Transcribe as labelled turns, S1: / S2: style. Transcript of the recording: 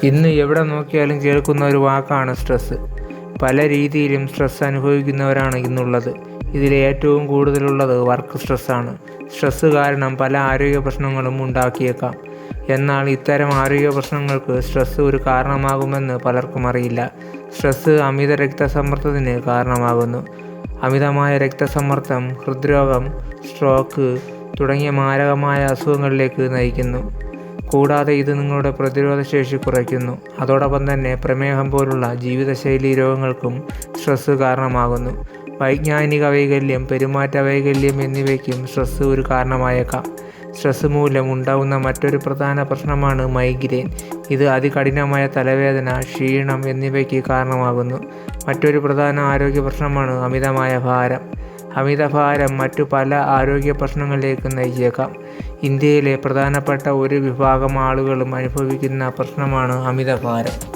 S1: ഇന്ന് എവിടെ നോക്കിയാലും കേൾക്കുന്ന ഒരു വാക്കാണ് സ്ട്രെസ്സ്. പല രീതിയിലും സ്ട്രെസ് അനുഭവിക്കുന്നവരാണ് ഇന്നുള്ളത്. ഇതിൽ ഏറ്റവും കൂടുതലുള്ളത് വർക്ക് സ്ട്രെസ്സാണ്. സ്ട്രെസ്സ് കാരണം പല ആരോഗ്യ പ്രശ്നങ്ങളും ഉണ്ടാക്കിയേക്കാം. എന്നാൽ ഇത്തരം ആരോഗ്യ പ്രശ്നങ്ങൾക്ക് സ്ട്രെസ്സ് ഒരു കാരണമാകുമെന്ന് പലർക്കും അറിയില്ല. സ്ട്രെസ്സ് അമിത രക്തസമ്മർദ്ദത്തിന് കാരണമാകുന്നു. അമിതമായ രക്തസമ്മർദ്ദം ഹൃദ്രോഗം, സ്ട്രോക്ക് തുടങ്ങിയ മാരകമായ അസുഖങ്ങളിലേക്ക് നയിക്കുന്നു. കൂടാതെ ഇത് നിങ്ങളുടെ പ്രതിരോധശേഷി കുറയ്ക്കുന്നു. അതോടൊപ്പം തന്നെ പ്രമേഹം പോലുള്ള ജീവിതശൈലീ രോഗങ്ങൾക്കും സ്ട്രെസ്സ് കാരണമാകുന്നു. വൈജ്ഞാനിക വൈകല്യം, പെരുമാറ്റ വൈകല്യം എന്നിവയ്ക്കും സ്ട്രെസ്സ് ഒരു കാരണമായേക്കാം. സ്ട്രെസ്സ് മൂലം ഉണ്ടാകുന്ന മറ്റൊരു പ്രധാന പ്രശ്നമാണ് മൈഗ്രെയിൻ. ഇത് അതികഠിനമായ തലവേദന, ക്ഷീണം എന്നിവയ്ക്ക് കാരണമാകുന്നു. മറ്റൊരു പ്രധാന ആരോഗ്യ പ്രശ്നമാണ് അമിതമായ ഭാരം. അമിതഭാരം മറ്റു പല ആരോഗ്യ പ്രശ്നങ്ങളിലേക്ക് നയിച്ചേക്കാം. ഇന്ത്യയിലെ പ്രധാനപ്പെട്ട ഒരു വിഭാഗം ആളുകളും അനുഭവിക്കുന്ന പ്രശ്നമാണ് അമിതഭാരം.